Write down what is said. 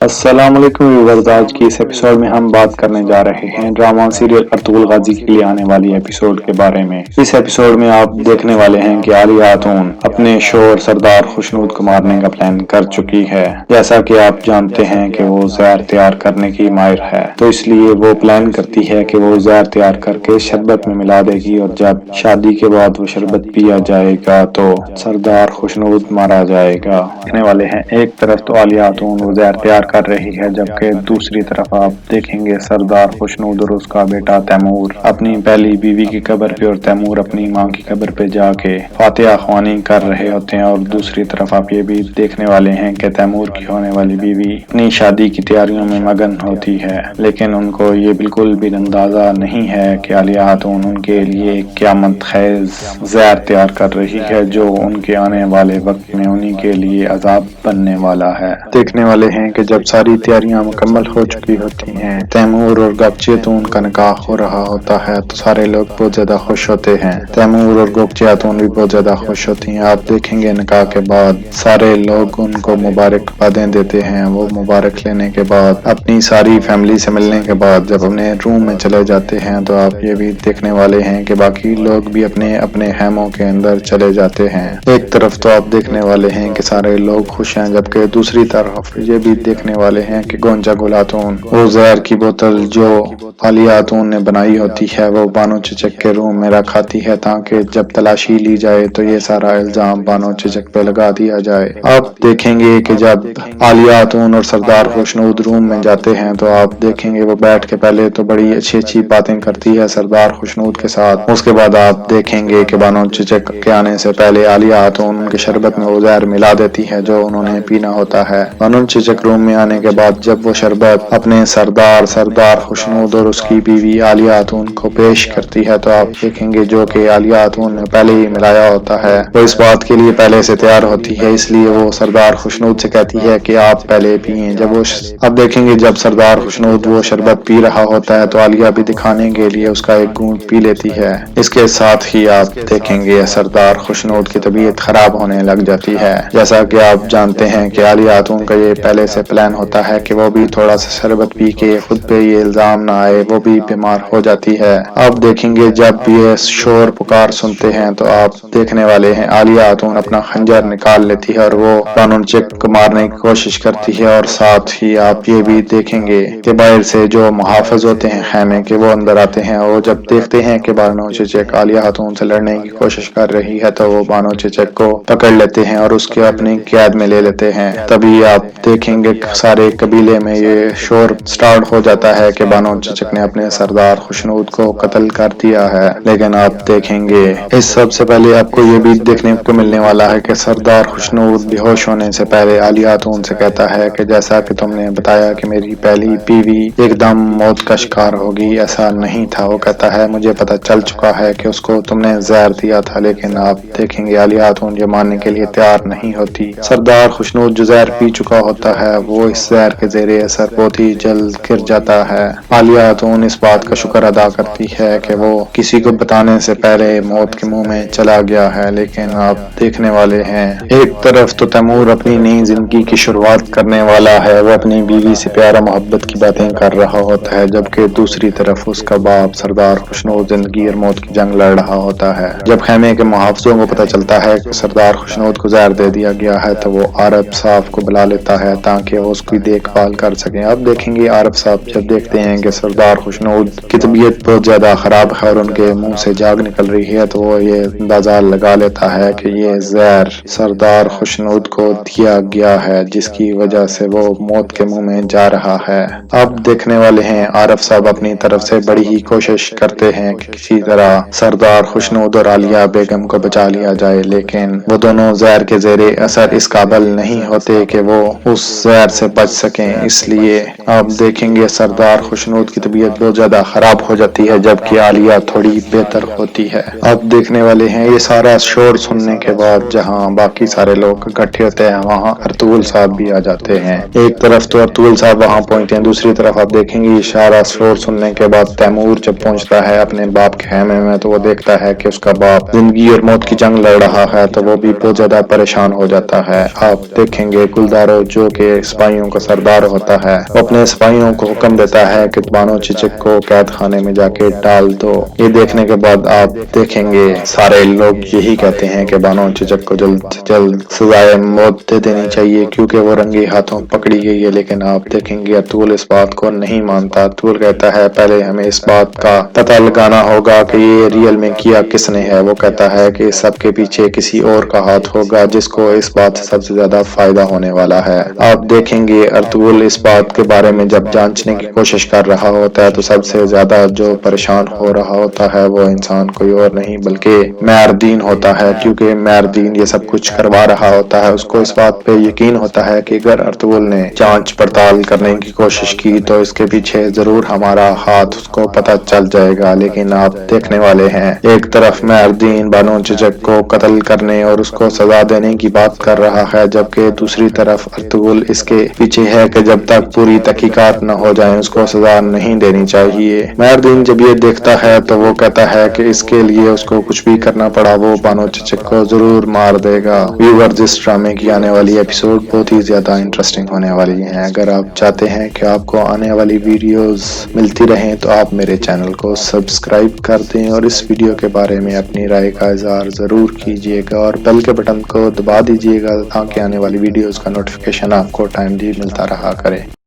السلام علیکم ویورز، آج کی اس ایپیسوڈ میں ہم بات کرنے جا رہے ہیں ڈرامہ سیریل ارطغرل غازی کے لیے آنے والی ایپیسوڈ کے بارے میں۔ اس ایپیسوڈ میں آپ دیکھنے والے ہیں کہ عالیہ خاتون اپنے شوہر سردار خوشنود کو مارنے کا پلان کر چکی ہے۔ جیسا کہ آپ جانتے ہیں کہ وہ زہر تیار کرنے کی ماہر ہے، تو اس لیے وہ پلان کرتی ہے کہ وہ زہر تیار کر کے شربت میں ملا دے گی، اور جب شادی کے بعد وہ شربت پیا جائے گا تو سردار خوشنود مارا جائے گا۔ دیکھنے والے ہیں ایک طرف تو عالیہ خاتون وہ زہر تیار کر رہی ہے، جبکہ دوسری طرف آپ دیکھیں گے سردار خوشنود اور اس کا بیٹا تیمور اپنی پہلی بیوی کی قبر پہ اور تیمور اپنی ماں کی قبر پہ جا کے فاتحہ خوانی کر رہے ہوتے ہیں، اور دوسری طرف آپ یہ بھی دیکھنے والے ہیں کہ تیمور کی ہونے والی بیوی اپنی شادی کی تیاریوں میں مگن ہوتی ہے، لیکن ان کو یہ بالکل بھی اندازہ نہیں ہے کہ عالیہ خاتون ان کے لیے ایک قیامت خیز زہر تیار کر رہی ہے، جو ان کے آنے والے وقت میں انہی کے لیے عذاب بننے والا ہے۔ دیکھنے والے ہیں کہ جب ساری تیاریاں مکمل ہو چکی ہوتی ہیں، تیمور اور گوگچی خاتون کا نکاح ہو رہا ہوتا ہے، تو سارے لوگ بہت زیادہ خوش ہوتے ہیں۔ تیمور اور گوگچی خاتون بھی بہت زیادہ خوش ہوتی ہیں۔ آپ دیکھیں گے نکاح کے بعد سارے لوگ ان کو مبارکبادیں دیتے ہیں۔ وہ مبارک لینے کے بعد اپنی ساری فیملی سے ملنے کے بعد جب اپنے روم میں چلے جاتے ہیں، تو آپ یہ بھی دیکھنے والے ہیں کہ باقی لوگ بھی اپنے اپنے خیموں کے اندر چلے جاتے ہیں۔ ایک طرف تو آپ دیکھنے والے ہیں کہ سارے لوگ خوش ہیں، جبکہ دوسری طرف یہ بھی دیکھنے والے ہیں کہ گونجا گل خاتون وہ زہر کی بوتل جو عالیہ خاتون نے بنائی ہوتی ہے وہ بانو چچک کے روم میں رکھاتی ہے، تاکہ جب تلاشی لی جائے تو یہ سارا الزام بانو چچک پہ لگا دیا جائے۔ آپ دیکھیں گے کہ جب عالیہ خاتون اور سردار خوشنود روم میں جاتے ہیں، تو آپ دیکھیں گے وہ بیٹھ کے پہلے تو بڑی اچھی اچھی باتیں کرتی ہے سردار خوشنود کے ساتھ۔ اس کے بعد آپ دیکھیں گے کہ بانو چچک کے آنے سے پہلے عالیہ خاتون ان کے شربت میں وہ زہر ملا دیتی ہے جو انہوں نے پینا ہوتا ہے۔ بانو چچک روم میں آنے کے بعد جب وہ شربت اپنے سردار خوشنود اور اس کی بیوی عالیہ خاتون کو پیش کرتی ہے، تو آپ دیکھیں گے جو کہ عالیہ خاتون نے پہلے ہی ملایا ہوتا ہے، وہ اس بات کے لیے پہلے سے تیار ہوتی ہے، اس لیے وہ سردار خوشنود سے کہتی ہے کہ آپ پہلے پئیں۔ اب دیکھیں گے جب سردار خوشنود وہ شربت پی رہا ہوتا ہے، تو عالیہ بھی دکھانے کے لیے اس کا ایک گھونٹ پی لیتی ہے۔ اس کے ساتھ ہی آپ دیکھیں گے سردار خوشنود کی طبیعت خراب ہونے لگ جاتی ہے۔ جیسا کہ آپ جانتے ہیں کہ عالیہ خاتون کا یہ پہلے سے پلان ہوتا ہے کہ وہ بھی تھوڑا سا شربت پی کے خود پہ یہ الزام نہ آئے، وہ بھی بیمار ہو جاتی ہے۔ آپ دیکھیں گے جب یہ شور پکار سنتے ہیں، تو آپ دیکھنے والے ہیں عالیہ خاتون اپنا خنجر نکال لیتی ہے اور وہ بانو چچک کو مارنے کی کوشش کرتی ہے، اور ساتھ ہی آپ یہ بھی دیکھیں گے کہ باہر سے جو محافظ ہوتے ہیں خیمے کے وہ اندر آتے ہیں، اور جب دیکھتے ہیں کہ بانو چچک عالیہ خاتون سے لڑنے کی کوشش کر رہی ہے، تو وہ بانو چچک کو پکڑ لیتے ہیں اور اس کے اپنی قید میں لے لیتے ہیں۔ تبھی آپ دیکھیں گے سارے قبیلے میں یہ شور سٹارٹ ہو جاتا ہے کہ بانو چچک نے اپنے سردار خوشنود کو قتل کر دیا ہے، لیکن آپ دیکھیں گے اس سب سے پہلے آپ کو یہ بھی دیکھنے کو ملنے والا ہے کہ سردار خوشنود بے ہوش ہونے سے پہلے عالیہ خاتون سے کہتا ہے کہ جیسا کہ تم نے بتایا کہ میری پہلی بیوی ایک دم موت کا شکار ہوگی، ایسا نہیں تھا۔ وہ کہتا ہے مجھے پتا چل چکا ہے کہ اس کو تم نے زہر دیا تھا، لیکن آپ دیکھیں گے عالیہ خاتون یہ ماننے کے لیے تیار نہیں ہوتی۔ سردار خوشنود جو زہر پی چکا ہوتا ہے وہ اس زہر کے زیر اثر بہت ہی جلد گر جاتا ہے۔ عالیہ خاتون اس بات کا شکر ادا کرتی ہے کہ وہ کسی کو بتانے سے پہلے موت کے منہ میں چلا گیا ہے، لیکن آپ دیکھنے والے ہیں ایک طرف تو تیمور اپنی نئی زندگی کی شروعات کرنے والا ہے، وہ اپنی بیوی سے پیار و محبت کی باتیں کر رہا ہوتا ہے، جبکہ دوسری طرف اس کا باپ سردار خوشنود زندگی اور موت کی جنگ لڑ رہا ہوتا ہے۔ جب خیمے کے محافظوں کو پتہ چلتا ہے کہ سردار خوشنود کو زہر دے دیا گیا ہے، تو وہ عارف صاحب کو بلا لیتا ہے تاکہ وہ اس کی دیکھ بھال کر سکیں۔ آپ دیکھیں گے عارف صاحب جب دیکھتے ہیں کہ سردار خوشنود کی طبیعت بہت زیادہ خراب ہے اور ان کے منہ سے جاگ نکل رہی ہے، تو وہ یہ اندازہ لگا لیتا ہے کہ یہ زہر سردار خوشنود کو دیا گیا ہے، جس کی وجہ سے وہ موت کے منہ میں جا رہا ہے۔ آپ دیکھنے والے ہیں عارف صاحب اپنی طرف سے بڑی ہی کوشش کرتے ہیں کہ کسی طرح سردار خوشنود اور عالیہ بیگم کو بچا لیا جائے، لیکن وہ دونوں زہر کے زیر اثر اس قابل نہیں ہوتے کہ وہ اس زہر سے بچ سکیں، اس لیے آپ دیکھیں گے سردار خوشنود کی طبیعت بہت زیادہ خراب ہو جاتی ہے، جبکہ عالیہ تھوڑی بہتر ہوتی ہے۔ آپ دیکھنے والے ہیں یہ سارا شور سننے کے بعد جہاں باقی سارے لوگ اکٹھے ہوتے ہیں، وہاں ارطغرل صاحب بھی آ جاتے ہیں۔ ایک طرف تو ارطغرل صاحب وہاں پہنچتے ہیں، دوسری طرف آپ دیکھیں گے سارا شور سننے کے بعد تیمور جب پہنچتا ہے اپنے باپ کے خیمے میں، تو وہ دیکھتا ہے کہ اس کا باپ زندگی اور موت کی جنگ لڑ رہا ہے، تو وہ بھی بہت زیادہ پریشان ہو جاتا ہے۔ آپ دیکھیں گے گلدارو جو کہ سپاہیوں کا سردار ہوتا ہے۔ وہ اپنے سپاہیوں کو حکم دیتا ہے کہ بانو چچک کو قید خانے میں جا کے ڈال دو۔ یہ دیکھنے کے بعد آپ دیکھیں گے سارے لوگ یہی کہتے ہیں کہ بانو چچک کو جلد سے جلد سزائے موت دے دینی چاہیے کیونکہ وہ رنگے ہاتھوں پکڑی گئی ہے، لیکن آپ دیکھیں گے ارطغرل اس بات کو نہیں مانتا۔ ارطغرل کہتا ہے پہلے ہمیں اس بات کا پتہ لگانا ہوگا کہ یہ ریئل میں کیا کس نے ہے۔ وہ کہتا ہے کہ سب کے پیچھے کسی اور کا ہاتھ ہوگا جس کو اس بات سے سب سے زیادہ فائدہ ہونے والا ہے۔ آپ دیکھیں گے ارطغرل اس بات کے بارے میں جب جانچنے کی کوشش کر رہا ہوتا ہے تو سب سے زیادہ جو پریشان ہو رہا ہوتا ہے وہ انسان کوئی اور نہیں بلکہ مہردین ہوتا ہے، کیونکہ مہردین یہ سب کچھ کروا رہا ہوتا ہے۔ اس کو اس بات پہ یقین ہوتا ہے کہ اگر ارطغرل نے جانچ پڑتال کرنے کی کوشش کی تو اس کے پیچھے ضرور ہمارا ہاتھ اس کو پتہ چل جائے گا۔ لیکن آپ دیکھنے والے ہیں ایک طرف مہردین بانو چچک کو قتل کرنے اور اس کو سزا دینے کی بات کر رہا ہے، جبکہ دوسری طرف ارطغرل اس کے پیچھے ہے کہ جب تک پوری تحقیقات نہ ہو جائیں اس کو سزا نہیں دینی چاہیے۔ مہردین جب یہ دیکھتا ہے تو وہ کہتا ہے کہ اس کے لیے اس کو کچھ بھی کرنا پڑا وہ بانو چچک کو ضرور مار دے گا۔ ویورز، اس ڈرامے کی آنے والی ایپیسوڈ بہت ہی زیادہ انٹرسٹنگ ہونے والی ہیں۔ اگر آپ چاہتے ہیں کہ آپ کو آنے والی ویڈیوز ملتی رہیں تو آپ میرے چینل کو سبسکرائب کر دیں اور اس ویڈیو کے بارے میں اپنی رائے کا اظہار ضرور کیجیے گا اور بیل کے بٹن کو دبا دیجیے گا تاکہ آنے والی ویڈیوز کا نوٹیفیکیشن آپ کو ٹائملی ملتا رہا کرے۔